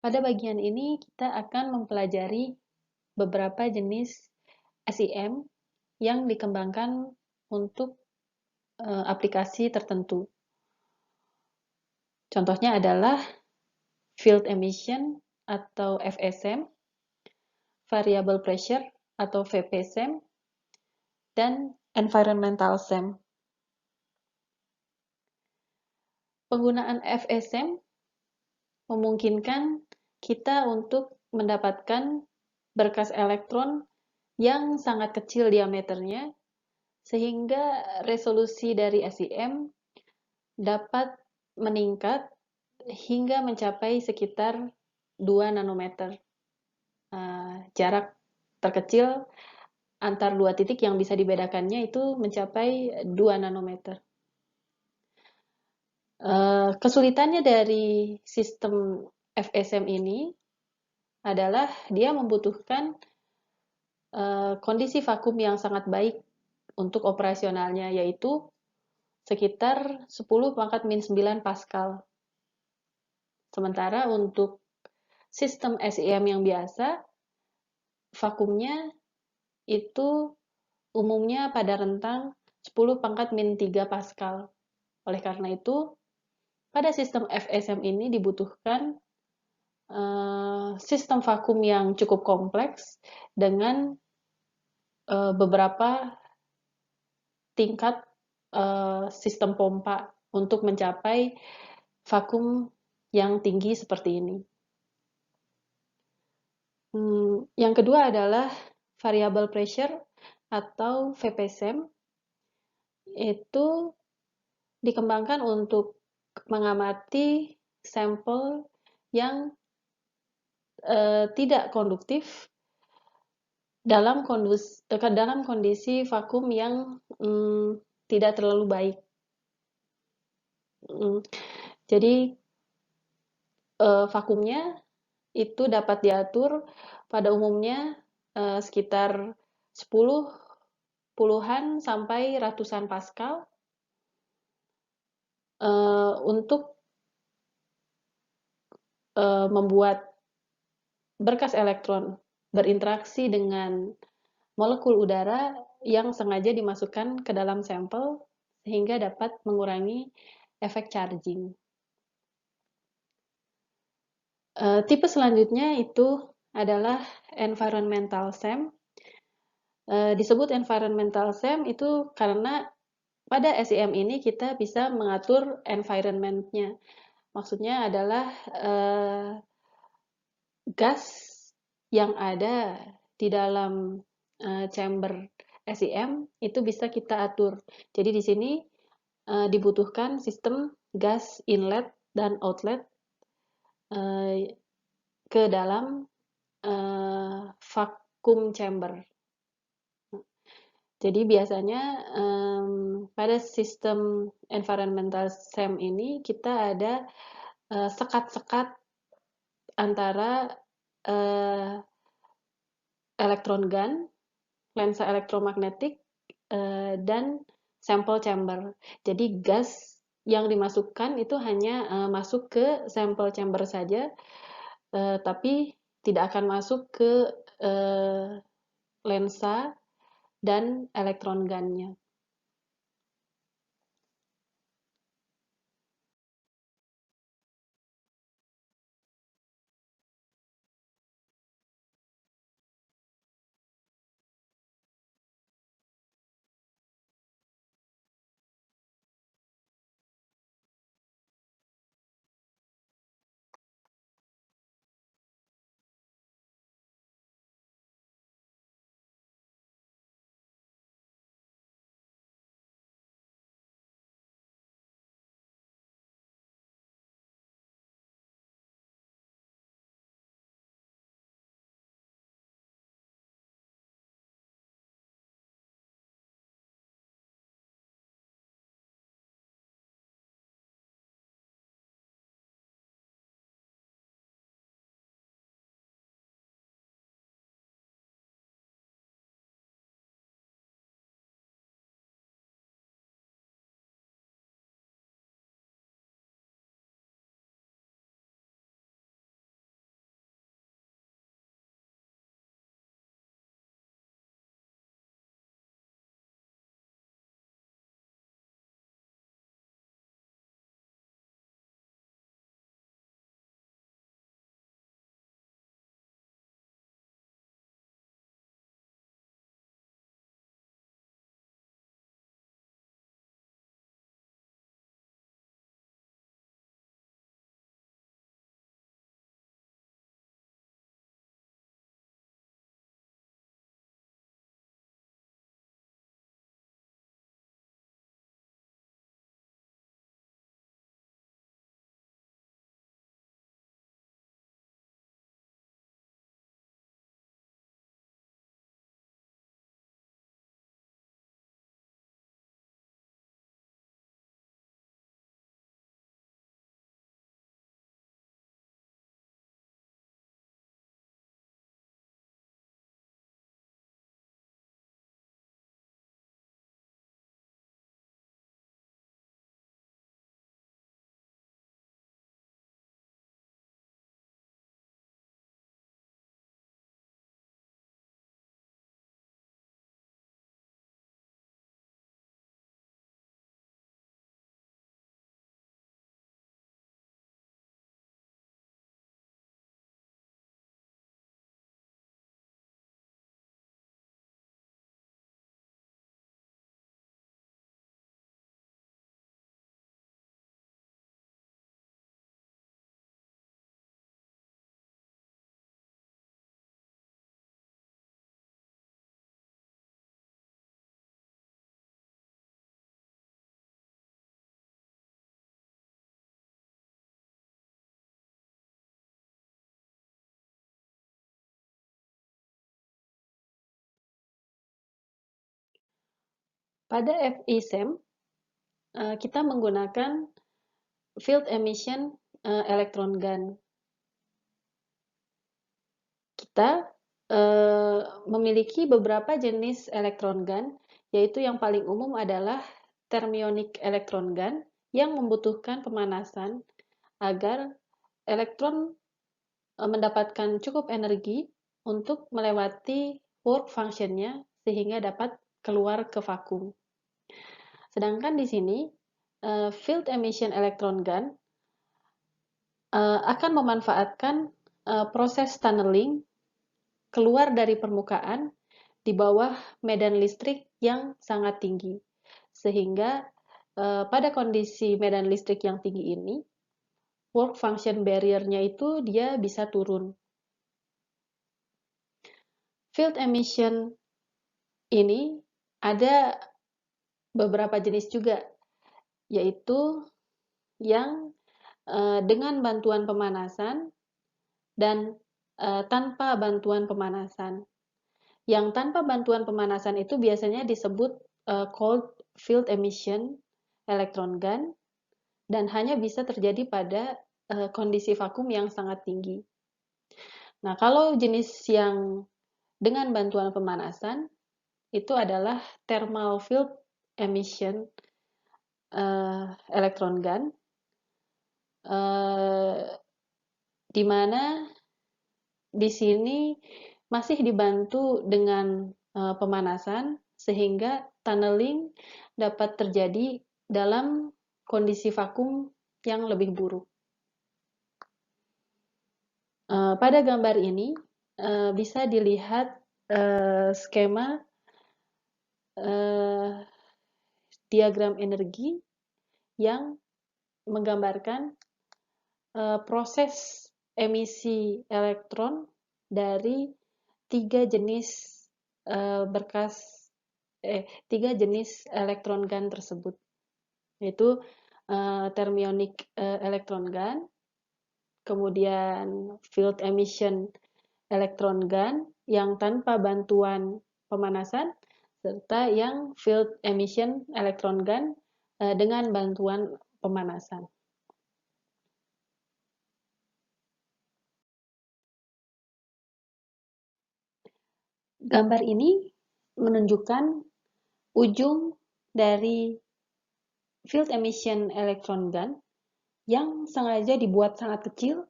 Pada bagian ini kita akan mempelajari beberapa jenis SEM yang dikembangkan untuk aplikasi tertentu. Contohnya adalah Field Emission atau FSM, Variable Pressure atau VPSM, dan Environmental SEM. Penggunaan FSM memungkinkan kita untuk mendapatkan berkas elektron yang sangat kecil diameternya, sehingga resolusi dari SEM dapat meningkat hingga mencapai sekitar 2 nanometer. Jarak terkecil antar dua titik yang bisa dibedakannya itu mencapai 2 nanometer. Kesulitannya dari sistem FSM ini adalah dia membutuhkan kondisi vakum yang sangat baik untuk operasionalnya, yaitu sekitar 10⁻⁹ Pascal. Sementara untuk sistem SEM yang biasa, vakumnya itu umumnya pada rentang 10⁻⁻³ Pascal. Oleh karena itu, pada sistem FSM ini dibutuhkan sistem vakum yang cukup kompleks dengan beberapa tingkat sistem pompa untuk mencapai vakum yang tinggi seperti ini. Yang kedua adalah variable pressure atau VPSM. Itu dikembangkan untuk mengamati sampel yang tidak konduktif dalam kondisi vakum yang tidak terlalu baik. Jadi vakumnya itu dapat diatur pada umumnya sekitar 10 puluhan sampai ratusan Pascal untuk membuat berkas elektron berinteraksi dengan molekul udara yang sengaja dimasukkan ke dalam sampel sehingga dapat mengurangi efek charging. Tipe selanjutnya itu adalah environmental SEM. Disebut environmental SEM itu karena pada SEM ini kita bisa mengatur environment-nya. Maksudnya adalah gas yang ada di dalam chamber SEM itu bisa kita atur. Jadi di sini dibutuhkan sistem gas inlet dan outlet ke dalam vacuum chamber. Jadi biasanya pada sistem environmental SEM ini kita ada sekat-sekat antara elektron gun, lensa elektromagnetik, dan sampel chamber. Jadi gas yang dimasukkan itu hanya masuk ke sampel chamber saja, tapi tidak akan masuk ke lensa dan elektron gun-nya. Pada FESEM, kita menggunakan field emission electron gun. Kita memiliki beberapa jenis electron gun, yaitu yang paling umum adalah thermionic electron gun yang membutuhkan pemanasan agar elektron mendapatkan cukup energi untuk melewati work function-nya sehingga dapat keluar ke vakum. Sedangkan di sini field emission electron gun akan memanfaatkan proses tunneling keluar dari permukaan di bawah medan listrik yang sangat tinggi. Sehingga pada kondisi medan listrik yang tinggi ini, work function barrier-nya itu dia bisa turun. Field emission ini ada beberapa jenis juga, yaitu yang dengan bantuan pemanasan dan tanpa bantuan pemanasan. Yang tanpa bantuan pemanasan itu biasanya disebut cold field emission electron gun dan hanya bisa terjadi pada kondisi vakum yang sangat tinggi. Nah, kalau jenis yang dengan bantuan pemanasan itu adalah thermal field emission electron gun, di mana di sini masih dibantu dengan pemanasan sehingga tunneling dapat terjadi dalam kondisi vakum yang lebih buruk. Pada gambar ini bisa dilihat skema diagram energi yang menggambarkan proses emisi elektron dari tiga jenis tiga jenis elektron gun tersebut, yaitu thermionic electron gun, kemudian field emission electron gun yang tanpa bantuan pemanasan, serta yang field emission electron gun dengan bantuan pemanasan. Gambar ini menunjukkan ujung dari field emission electron gun yang sengaja dibuat sangat kecil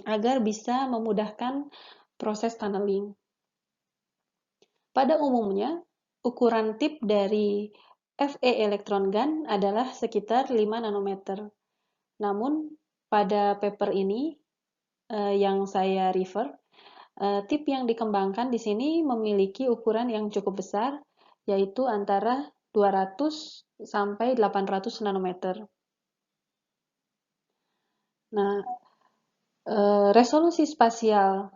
agar bisa memudahkan proses tunneling. Pada umumnya, ukuran tip dari FE electron gun adalah sekitar 5 nanometer. Namun, pada paper ini yang saya refer, tip yang dikembangkan di sini memiliki ukuran yang cukup besar, yaitu antara 200 sampai 800 nanometer. Nah, resolusi spasial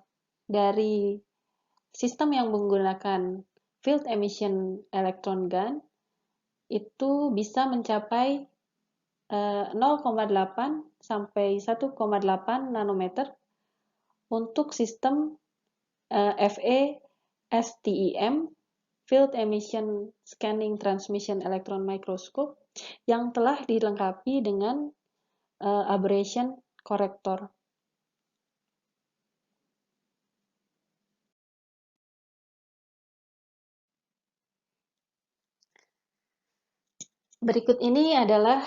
dari sistem yang menggunakan field emission electron gun itu bisa mencapai 0,8 sampai 1,8 nanometer untuk sistem FE STEM Field Emission Scanning Transmission Electron Microscope yang telah dilengkapi dengan aberration corrector. Berikut ini adalah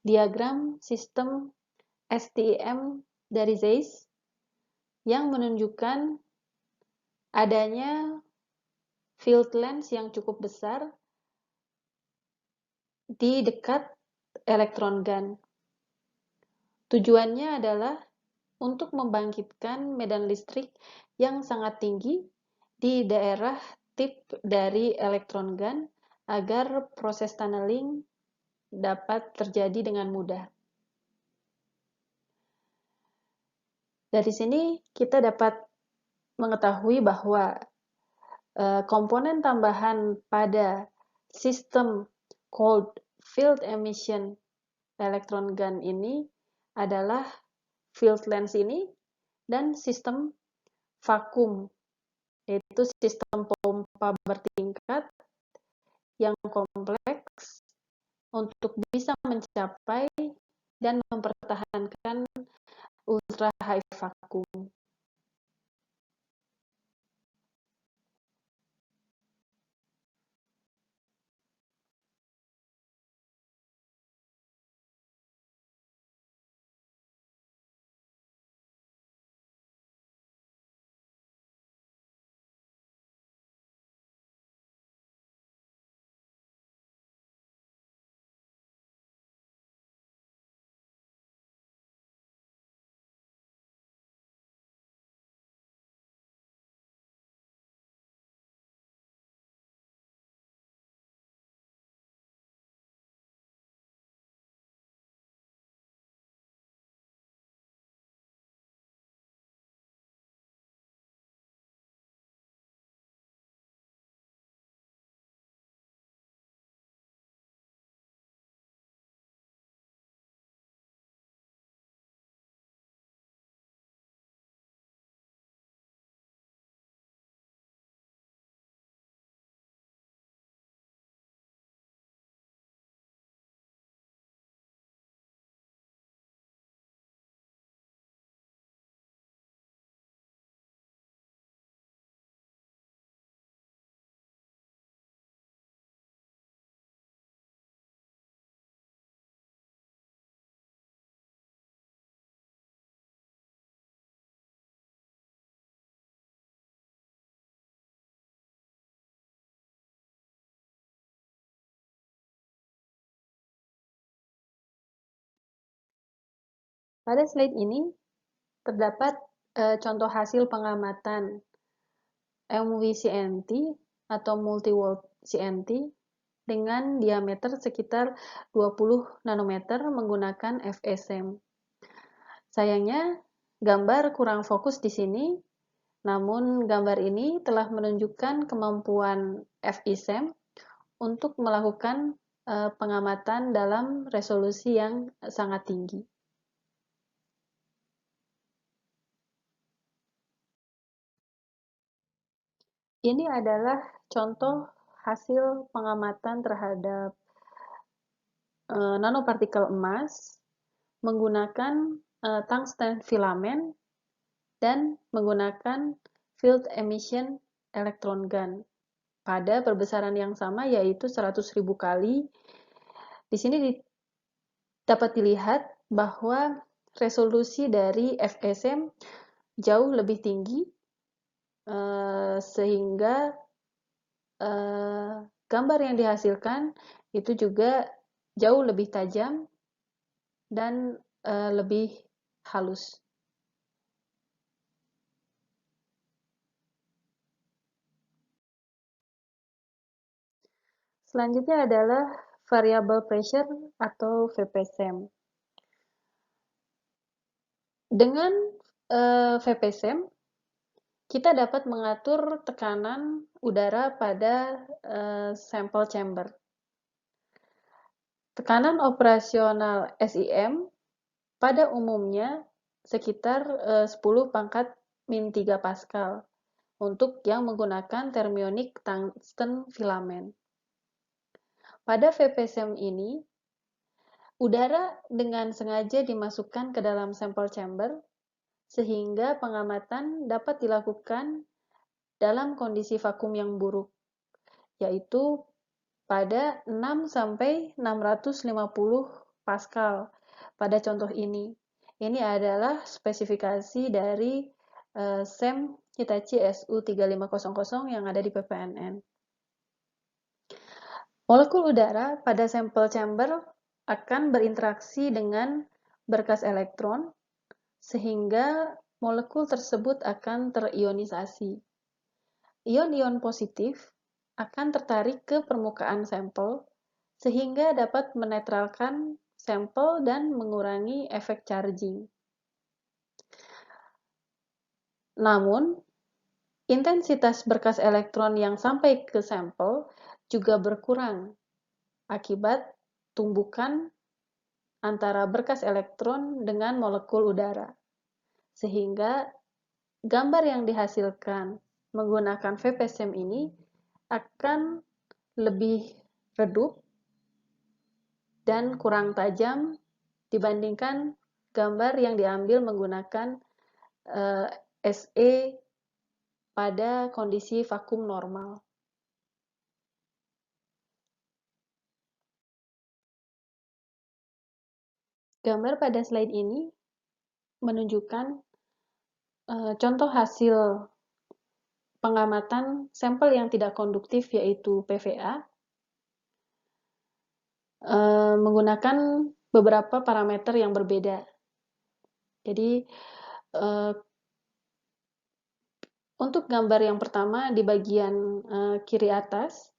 diagram sistem STEM dari Zeiss yang menunjukkan adanya field lens yang cukup besar di dekat elektron gun. Tujuannya adalah untuk membangkitkan medan listrik yang sangat tinggi di daerah tip dari elektron gun agar proses tunneling dapat terjadi dengan mudah. Dari sini kita dapat mengetahui bahwa komponen tambahan pada sistem cold field emission electron gun ini adalah field lens ini dan sistem vakum, yaitu sistem pompa bertingkat yang kompleks untuk bisa mencapai dan mempertahankan ultra high vacuum. Pada slide ini terdapat contoh hasil pengamatan MV-CNT atau multi-wall CNT dengan diameter sekitar 20 nanometer menggunakan FSM. Sayangnya, gambar kurang fokus di sini, namun gambar ini telah menunjukkan kemampuan FSM untuk melakukan pengamatan dalam resolusi yang sangat tinggi. Ini adalah contoh hasil pengamatan terhadap nanopartikel emas menggunakan tungsten filament dan menggunakan field emission electron gun pada perbesaran yang sama, yaitu 100.000 kali. Di sini dapat dilihat bahwa resolusi dari FSM jauh lebih tinggi, sehingga gambar yang dihasilkan itu juga jauh lebih tajam dan lebih halus. Selanjutnya adalah variable pressure atau VPSM. Dengan VPSM, kita dapat mengatur tekanan udara pada sampel chamber. Tekanan operasional SIM pada umumnya sekitar 10 pangkat min 3 Pascal untuk yang menggunakan thermionic tungsten filament. Pada VPSM ini, udara dengan sengaja dimasukkan ke dalam sampel chamber sehingga pengamatan dapat dilakukan dalam kondisi vakum yang buruk, yaitu pada 6-650 Pascal pada contoh ini. Ini adalah spesifikasi dari SEM Hitachi SU3500 yang ada di PPNN. Molekul udara pada sampel chamber akan berinteraksi dengan berkas elektron, sehingga molekul tersebut akan terionisasi. Ion-ion positif akan tertarik ke permukaan sampel, sehingga dapat menetralkan sampel dan mengurangi efek charging. Namun, intensitas berkas elektron yang sampai ke sampel juga berkurang akibat tumbukan antara berkas elektron dengan molekul udara, sehingga gambar yang dihasilkan menggunakan VPSM ini akan lebih redup dan kurang tajam dibandingkan gambar yang diambil menggunakan SE pada kondisi vakum normal. Gambar pada slide ini menunjukkan contoh hasil pengamatan sampel yang tidak konduktif yaitu PVA menggunakan beberapa parameter yang berbeda. Jadi untuk gambar yang pertama di bagian kiri atas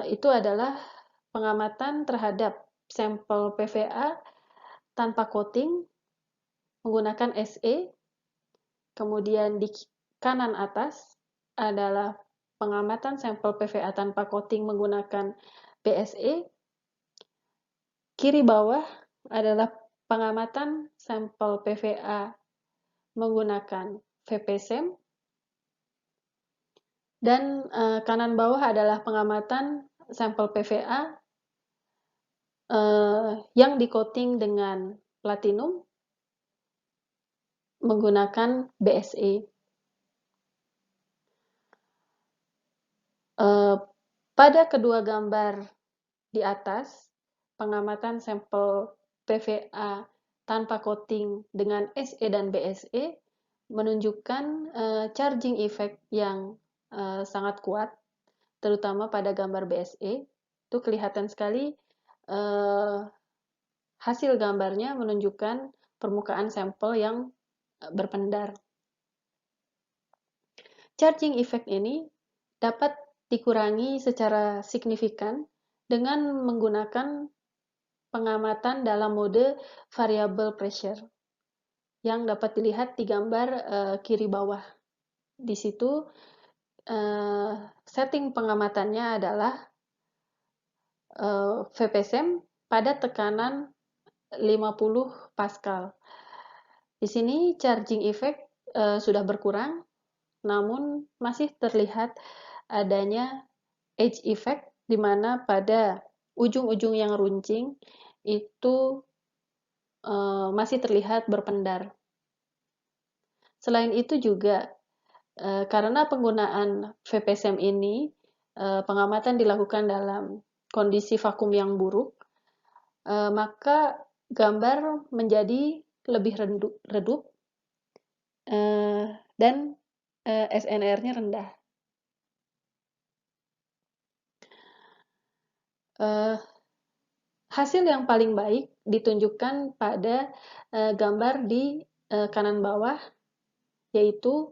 itu adalah pengamatan terhadap sampel PVA tanpa coating menggunakan SE. Kemudian di kanan atas adalah pengamatan sampel PVA tanpa coating menggunakan BSE. Kiri bawah adalah pengamatan sampel PVA menggunakan VPSEM. Dan kanan bawah adalah pengamatan sampel PVA yang di-coating dengan platinum menggunakan BSE. Pada kedua gambar di atas, pengamatan sampel PVA tanpa coating dengan SE dan BSE menunjukkan charging effect yang sangat kuat, terutama pada gambar BSE. Itu kelihatan sekali hasil gambarnya menunjukkan permukaan sampel yang berpendar. Charging effect ini dapat dikurangi secara signifikan dengan menggunakan pengamatan dalam mode variable pressure yang dapat dilihat di gambar kiri bawah. Di situ setting pengamatannya adalah VPSEM pada tekanan 50 Pascal. Di sini charging effect sudah berkurang, namun masih terlihat adanya edge effect, di mana pada ujung-ujung yang runcing itu masih terlihat berpendar. Selain itu juga karena penggunaan VPSEM ini pengamatan dilakukan dalam kondisi vakum yang buruk, maka gambar menjadi lebih redup dan SNR-nya rendah. Hasil yang paling baik ditunjukkan pada gambar di kanan bawah, yaitu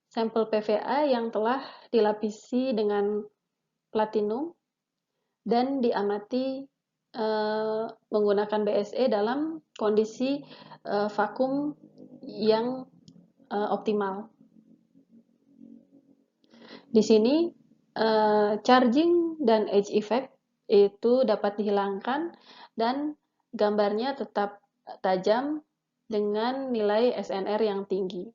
sampel PVA yang telah dilapisi dengan platinum dan diamati menggunakan BSE dalam kondisi vakum yang optimal. Di sini charging dan edge effect itu dapat dihilangkan dan gambarnya tetap tajam dengan nilai SNR yang tinggi.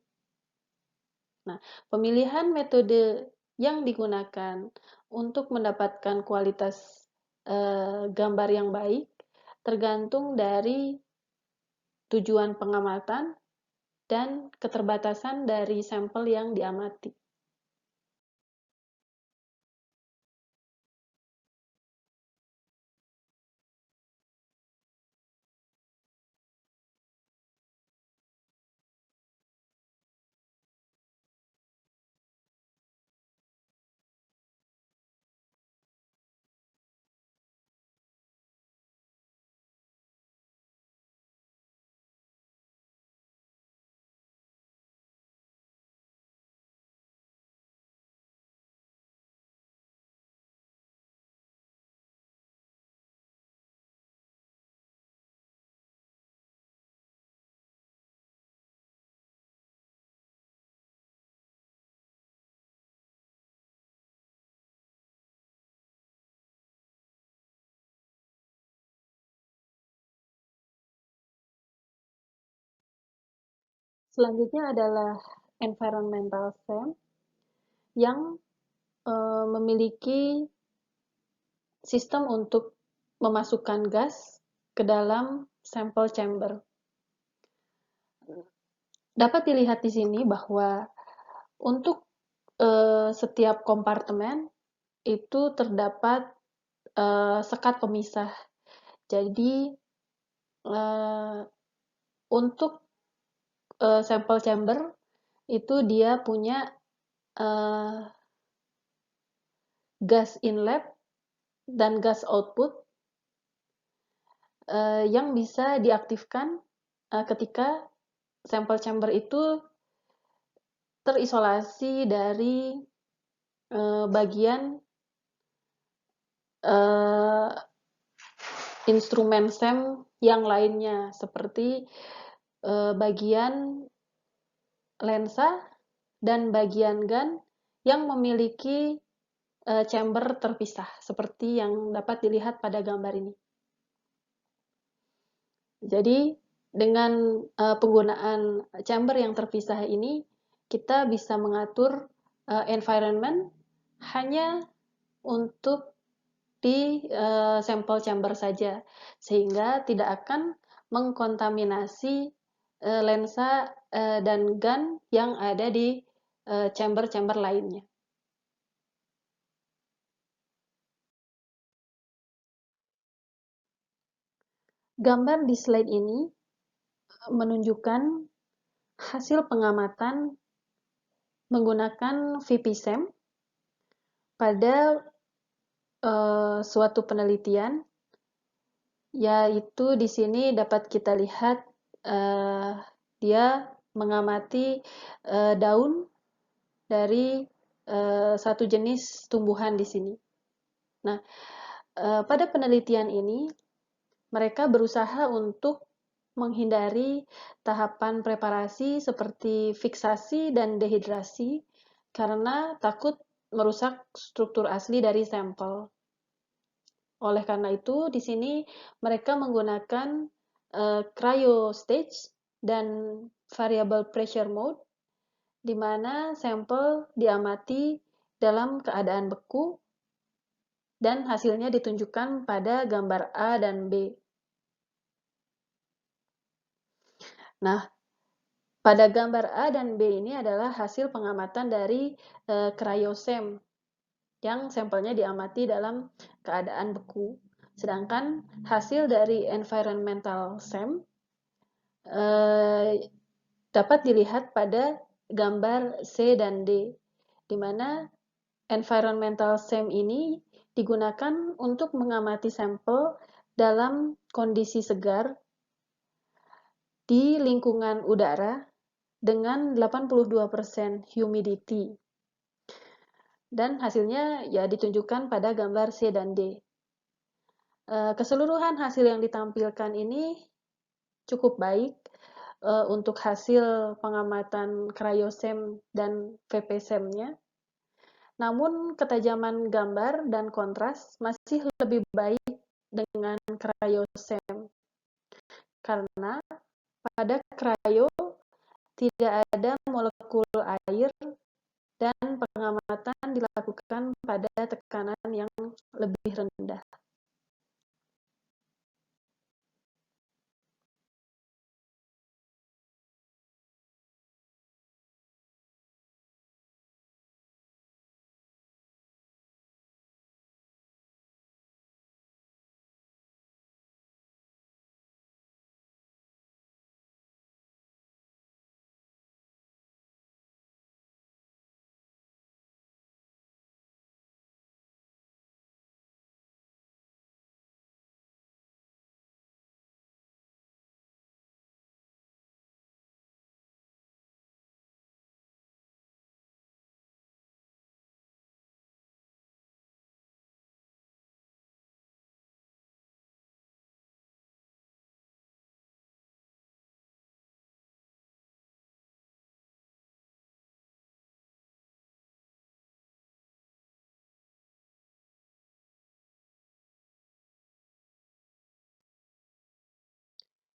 Nah, pemilihan metode yang digunakan untuk mendapatkan kualitas gambar yang baik tergantung dari tujuan pengamatan dan keterbatasan dari sampel yang diamati. Selanjutnya adalah environmental SEM yang memiliki sistem untuk memasukkan gas ke dalam sampel chamber. Dapat dilihat di sini bahwa untuk setiap kompartemen itu terdapat sekat pemisah. Jadi untuk sampel chamber itu dia punya gas inlet dan gas output yang bisa diaktifkan ketika sampel chamber itu terisolasi dari bagian instrumen SEM yang lainnya, seperti bagian lensa dan bagian gun yang memiliki chamber terpisah, seperti yang dapat dilihat pada gambar ini. Jadi, dengan penggunaan chamber yang terpisah ini, kita bisa mengatur environment hanya untuk di sampel chamber saja, sehingga tidak akan mengkontaminasi lensa dan gun yang ada di chamber-chamber lainnya. Gambar di slide ini menunjukkan hasil pengamatan menggunakan VP-SEM pada suatu penelitian, yaitu di sini dapat kita lihat dia mengamati daun dari satu jenis tumbuhan di sini. Nah, pada penelitian ini mereka berusaha untuk menghindari tahapan preparasi seperti fiksasi dan dehidrasi karena takut merusak struktur asli dari sampel. Oleh karena itu, di sini mereka menggunakan cryo stage dan variable pressure mode, di mana sampel diamati dalam keadaan beku dan hasilnya ditunjukkan pada gambar A dan B. Nah, pada gambar A dan B ini adalah hasil pengamatan dari cryo-SEM yang sampelnya diamati dalam keadaan beku. Sedangkan hasil dari environmental SEM dapat dilihat pada gambar C dan D, di mana environmental SEM ini digunakan untuk mengamati sampel dalam kondisi segar di lingkungan udara dengan 82% humidity. Dan hasilnya ya ditunjukkan pada gambar C dan D. Keseluruhan hasil yang ditampilkan ini cukup baik untuk hasil pengamatan cryo-SEM dan VP-SEM-nya. Namun ketajaman gambar dan kontras masih lebih baik dengan cryo-SEM. Karena pada cryo tidak ada molekul air dan pengamatan dilakukan pada tekanan yang lebih rendah.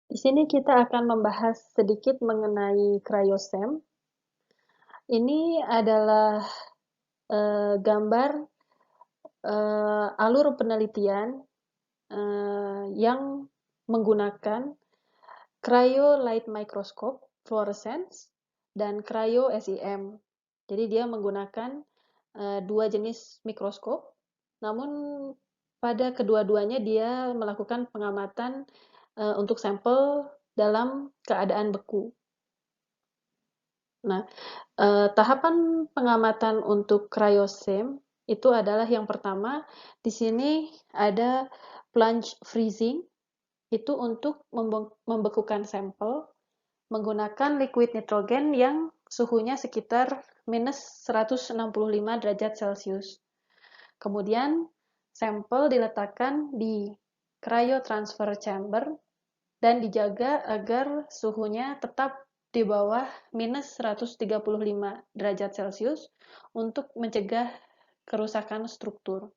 Di sini kita akan membahas sedikit mengenai cryo-SEM. Ini adalah gambar alur penelitian yang menggunakan cryo light microscope fluorescence dan cryo SEM. Jadi dia menggunakan dua jenis mikroskop, namun pada kedua-duanya dia melakukan pengamatan untuk sampel dalam keadaan beku. Nah, tahapan pengamatan untuk cryo-SEM itu adalah yang pertama, di sini ada plunge freezing, itu untuk membekukan sampel menggunakan liquid nitrogen yang suhunya sekitar minus 165 derajat Celcius. Kemudian, sampel diletakkan di cryotransfer chamber dan dijaga agar suhunya tetap di bawah minus 135 derajat Celcius untuk mencegah kerusakan struktur.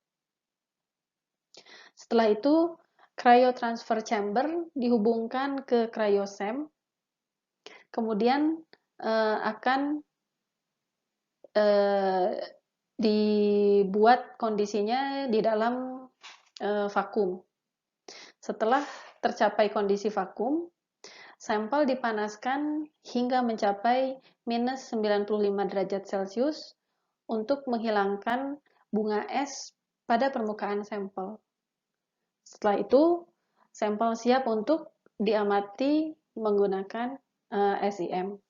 Setelah itu, cryotransfer chamber dihubungkan ke cryosem, kemudian akan dibuat kondisinya di dalam vakum. Setelah tercapai kondisi vakum, sampel dipanaskan hingga mencapai minus 95 derajat Celcius untuk menghilangkan bunga es pada permukaan sampel. Setelah itu, sampel siap untuk diamati menggunakan SEM.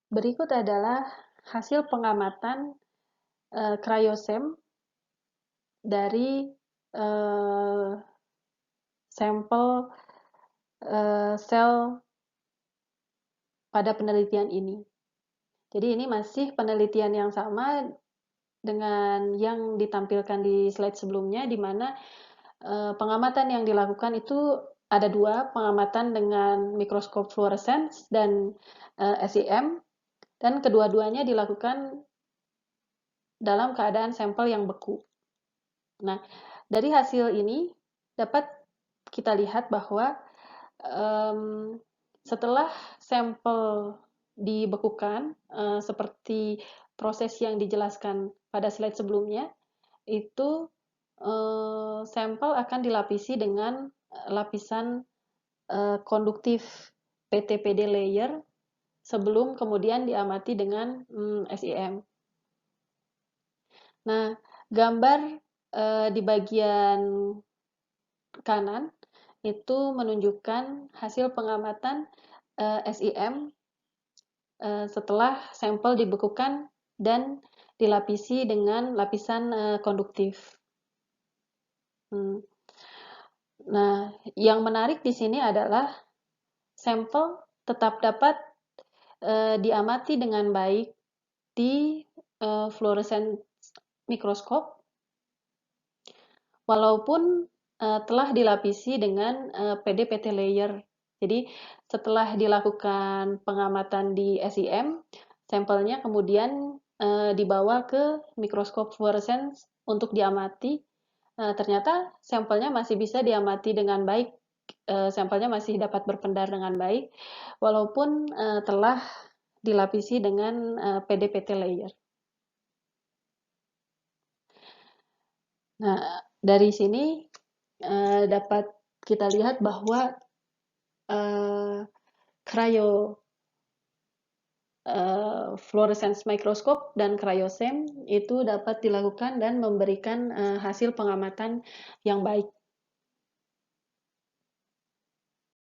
Berikut adalah hasil pengamatan cryosem dari sampel sel pada penelitian ini. Jadi ini masih penelitian yang sama dengan yang ditampilkan di slide sebelumnya, di mana pengamatan yang dilakukan itu ada dua, pengamatan dengan mikroskop fluorescence dan SEM, dan kedua-duanya dilakukan dalam keadaan sampel yang beku. Nah, dari hasil ini dapat kita lihat bahwa setelah sampel dibekukan, seperti proses yang dijelaskan pada slide sebelumnya, itu sampel akan dilapisi dengan lapisan konduktif PTPD layer sebelum kemudian diamati dengan SEM. Nah, gambar di bagian kanan itu menunjukkan hasil pengamatan SEM setelah sampel dibekukan dan dilapisi dengan lapisan konduktif. Nah, yang menarik di sini adalah sampel tetap dapat diamati dengan baik di fluorescence mikroskop, walaupun telah dilapisi dengan PDPT layer. Jadi setelah dilakukan pengamatan di SEM, sampelnya kemudian dibawa ke mikroskop fluorescence untuk diamati. Ternyata sampelnya masih bisa diamati dengan baik, sampelnya masih dapat berpendar dengan baik, walaupun telah dilapisi dengan PDPT layer. Nah, dari sini dapat kita lihat bahwa cryo fluorescence microscope dan cryosem itu dapat dilakukan dan memberikan hasil pengamatan yang baik.